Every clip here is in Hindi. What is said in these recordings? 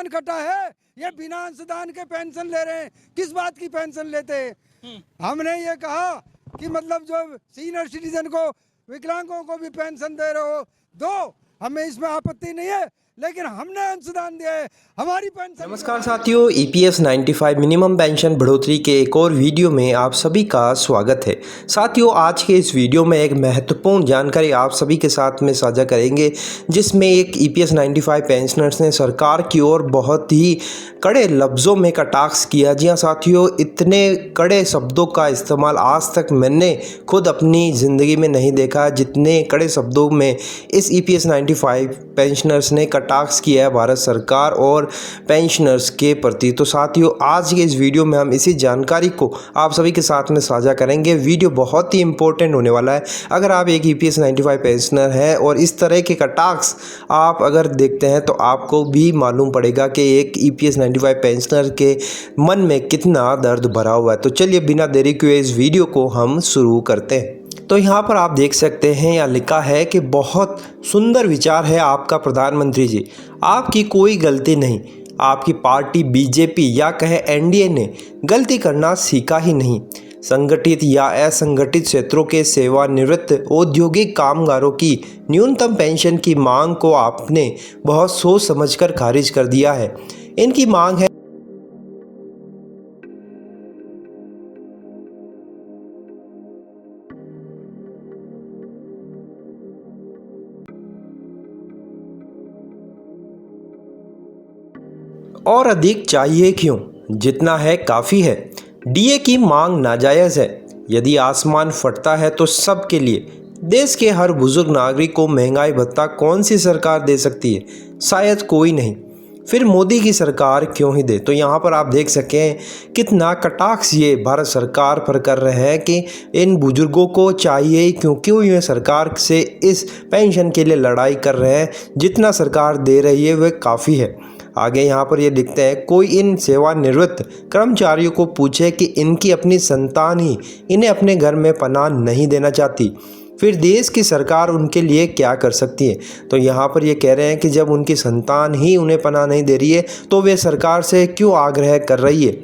अंशदान कटा है, ये बिना अंशदान के पेंशन ले रहे हैं। किस बात की पेंशन लेते हैं? हमने ये कहा कि मतलब जो सीनियर सिटीजन को, विकलांगों को भी पेंशन दे रहे हो, दो, हमें इसमें आपत्ति नहीं है, लेकिन हमने अंशदान दिया है, हमारी पेंशन। नमस्कार साथियों, ईपीएस 95 मिनिमम पेंशन बढ़ोतरी के एक और वीडियो में आप सभी का स्वागत है। साथियों, आज के इस वीडियो में एक महत्वपूर्ण जानकारी आप सभी के साथ में साझा करेंगे, जिसमें एक ईपीएस 95 पेंशनर्स ने सरकार की ओर बहुत ही कड़े लफ्ज़ों में कटाक्ष किया। जी हाँ साथियों, इतने कड़े शब्दों का इस्तेमाल आज तक मैंने खुद अपनी ज़िंदगी में नहीं देखा, जितने कड़े शब्दों में इस ईपीएस 95 पेंशनर्स ने कटाक्ष किया है भारत सरकार और पेंशनर्स के प्रति। तो साथियों, आज के इस वीडियो में हम इसी जानकारी को आप सभी के साथ में साझा करेंगे। वीडियो बहुत ही इंपॉर्टेंट होने वाला है। अगर आप एक ईपीएस 95 पेंशनर हैं और इस तरह के कटाक्ष आप अगर देखते हैं तो आपको भी मालूम पड़ेगा कि एक ईपीएस 95 पेंशनर के मन में कितना दर्द भरा हुआ है। तो चलिए बिना देरी किए इस वीडियो को हम शुरू करते हैं। तो यहाँ पर आप देख सकते हैं, यहाँ लिखा है कि बहुत सुंदर विचार है आपका प्रधानमंत्री जी, आपकी कोई गलती नहीं। आपकी पार्टी बीजेपी या कहे एनडीए ने गलती करना सीखा ही नहीं। संगठित या असंगठित क्षेत्रों के सेवानिवृत्त औद्योगिक कामगारों की न्यूनतम पेंशन की मांग को आपने बहुत सोच समझकर खारिज कर दिया है। इनकी मांग है और अधिक चाहिए क्यों, जितना है काफ़ी है। डीए की मांग नाजायज़ है। यदि आसमान फटता है तो सबके लिए। देश के हर बुजुर्ग नागरिक को महंगाई भत्ता कौन सी सरकार दे सकती है? शायद कोई नहीं। फिर मोदी की सरकार क्यों ही दे। तो यहाँ पर आप देख सकें कितना कटाक्ष ये भारत सरकार पर कर रहे हैं कि इन बुजुर्गों को चाहिए क्यों ये सरकार से इस पेंशन के लिए लड़ाई कर रहे हैं। जितना सरकार दे रही है वह काफ़ी है। आगे यहाँ पर ये लिखते हैं, कोई इन सेवानिवृत्त कर्मचारियों को पूछे कि इनकी अपनी संतान ही इन्हें अपने घर में पनाह नहीं देना चाहती, फिर देश की सरकार उनके लिए क्या कर सकती है। तो यहाँ पर ये कह रहे हैं कि जब उनकी संतान ही उन्हें पनाह नहीं दे रही है तो वे सरकार से क्यों आग्रह कर रही है।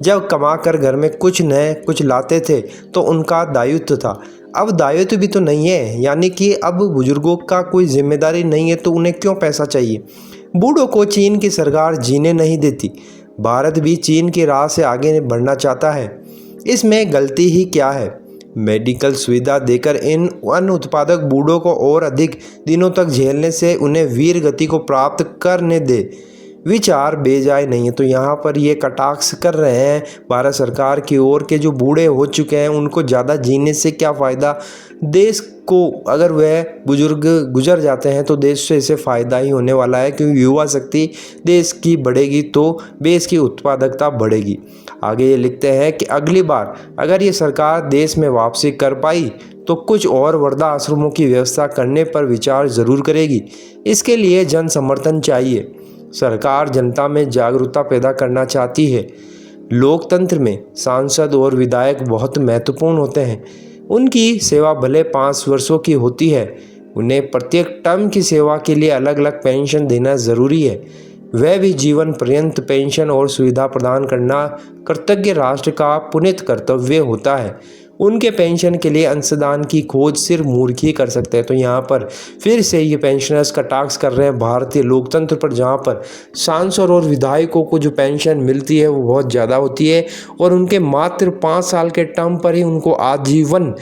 जब कमाकर घर में कुछ न कुछ लाते थे तो उनका दायित्व था, अब दायित्व भी तो नहीं है, यानी कि अब बुजुर्गों का कोई जिम्मेदारी नहीं है तो उन्हें क्यों पैसा चाहिए। बूढ़ों को चीन की सरकार जीने नहीं देती, भारत भी चीन की राह से आगे बढ़ना चाहता है, इसमें गलती ही क्या है। मेडिकल सुविधा देकर इन अन्न उत्पादक बूढ़ों को और अधिक दिनों तक झेलने से उन्हें वीर गति को प्राप्त करने दे, विचार बेजाय नहीं है। तो यहाँ पर ये कटाक्ष कर रहे हैं भारत सरकार की ओर के जो बूढ़े हो चुके हैं उनको ज़्यादा जीने से क्या फ़ायदा। देश को अगर वह बुजुर्ग गुजर जाते हैं तो देश से इसे फ़ायदा ही होने वाला है, क्योंकि युवा शक्ति देश की बढ़ेगी तो देश की उत्पादकता बढ़ेगी। आगे ये लिखते हैं कि अगली बार अगर ये सरकार देश में वापसी कर पाई तो कुछ और वृद्धा आश्रमों की व्यवस्था करने पर विचार ज़रूर करेगी। इसके लिए जन समर्थन चाहिए। सरकार जनता में जागरूकता पैदा करना चाहती है। लोकतंत्र में सांसद और विधायक बहुत महत्वपूर्ण होते हैं। उनकी सेवा भले 5 वर्षों की होती है, उन्हें प्रत्येक टर्म की सेवा के लिए अलग अलग पेंशन देना ज़रूरी है। वह भी जीवन पर्यंत पेंशन और सुविधा प्रदान करना कृतज्ञ राष्ट्र का पुनीत कर्तव्य होता है। उनके पेंशन के लिए अंशदान की खोज सिर्फ मूर्ख ही कर सकते हैं। तो यहाँ पर फिर से ये पेंशनर्स कटाक्ष कर रहे हैं भारतीय लोकतंत्र पर, जहाँ पर सांसद और विधायकों को जो पेंशन मिलती है वो बहुत ज़्यादा होती है और उनके मात्र 5 साल के टर्म पर ही उनको आजीवन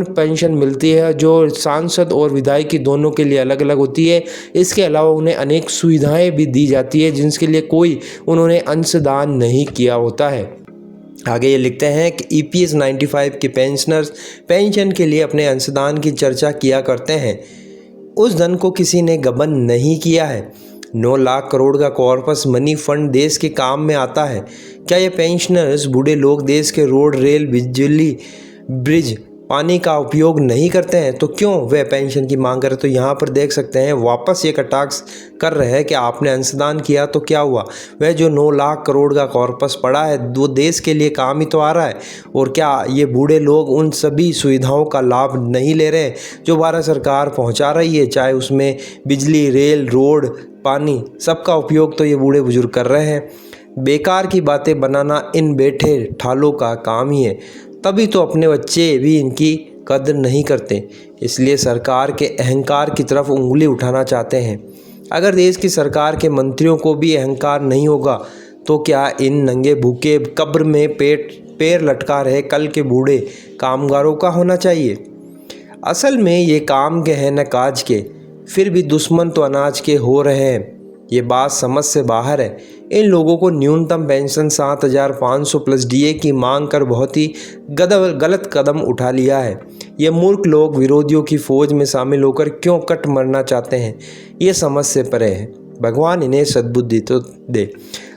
पेंशन मिलती है, जो सांसद और विधायक की दोनों के लिए अलग अलग होती है। इसके अलावा उन्हें अनेक सुविधाएं भी दी जाती है जिनके लिए कोई उन्होंने अंशदान नहीं किया होता है। आगे ये लिखते हैं कि ईपीएस 95 के पेंशनर्स पेंशन के लिए अपने अंशदान की चर्चा किया करते हैं। उस धन को किसी ने गबन नहीं किया है। 9 लाख करोड़ का कॉर्पस मनी फंड देश के काम में आता है। क्या ये पेंशनर्स बूढ़े लोग देश के रोड, रेल, बिजली, ब्रिज, पानी का उपयोग नहीं करते हैं तो क्यों वे पेंशन की मांग करें। तो यहाँ पर देख सकते हैं वापस ये कटाक्ष कर रहे हैं कि आपने अंशदान किया तो क्या हुआ। वह जो 9 लाख करोड़ का कॉर्पस पड़ा है वो देश के लिए काम ही तो आ रहा है। और क्या ये बूढ़े लोग उन सभी सुविधाओं का लाभ नहीं ले रहे हैं जो भारत सरकार पहुँचा रही है, चाहे उसमें बिजली, रेल, रोड, पानी सबका उपयोग तो ये बूढ़े बुजुर्ग कर रहे हैं। बेकार की बातें बनाना इन बैठे ठालों का काम ही है, तभी तो अपने बच्चे भी इनकी कदर नहीं करते, इसलिए सरकार के अहंकार की तरफ उंगली उठाना चाहते हैं। अगर देश की सरकार के मंत्रियों को भी अहंकार नहीं होगा तो क्या इन नंगे भूखे कब्र में पैर लटका रहे कल के बूढ़े कामगारों का होना चाहिए? असल में ये काम के हैं न काज के, फिर भी दुश्मन तो अनाज के हो रहे हैं। ये बात समझ से बाहर है। इन लोगों को न्यूनतम पेंशन 7,500 प्लस डीए की मांग कर बहुत ही गलत कदम उठा लिया है। ये मूर्ख लोग विरोधियों की फौज में शामिल होकर क्यों कट मरना चाहते हैं, ये समझ से परे है। भगवान इन्हें सद्बुद्धि तो दे।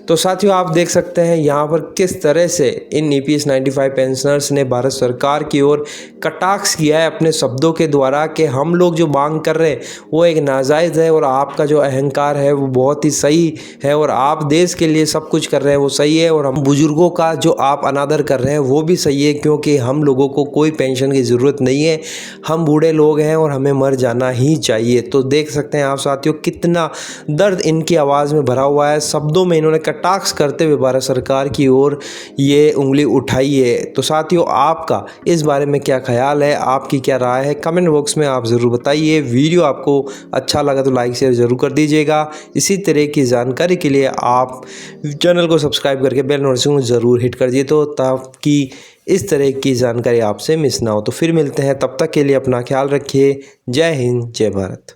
तो साथियों, आप देख सकते हैं यहाँ पर किस तरह से इन EPS 95 पेंशनर्स ने भारत सरकार की ओर कटाक्ष किया है अपने शब्दों के द्वारा कि हम लोग जो मांग कर रहे हैं वो एक नाजायज़ है और आपका जो अहंकार है वो बहुत ही सही है और आप देश के लिए सब कुछ कर रहे हैं वो सही है, और हम बुजुर्गों का जो आप अनादर कर रहे हैं वो भी सही है, क्योंकि हम लोगों को कोई पेंशन की ज़रूरत नहीं है। हम बूढ़े लोग हैं और हमें मर जाना ही चाहिए। तो देख सकते हैं आप साथियों कितना दर्द इनकी आवाज़ में भरा हुआ है। शब्दों में इन्होंने कटाक्ष करते हुए भारत सरकार की ओर ये उंगली उठाई है। तो साथियों, आपका इस बारे में क्या ख्याल है, आपकी क्या राय है, कमेंट बॉक्स में आप ज़रूर बताइए। वीडियो आपको अच्छा लगा तो लाइक शेयर ज़रूर कर दीजिएगा। इसी तरह की जानकारी के लिए आप चैनल को सब्सक्राइब करके बेल नोटिफिकेशन ज़रूर हिट कर दिए तो ताकि इस तरह की जानकारी आपसे मिस ना हो। तो फिर मिलते हैं, तब तक के लिए अपना ख्याल रखिए। जय हिंद, जय भारत।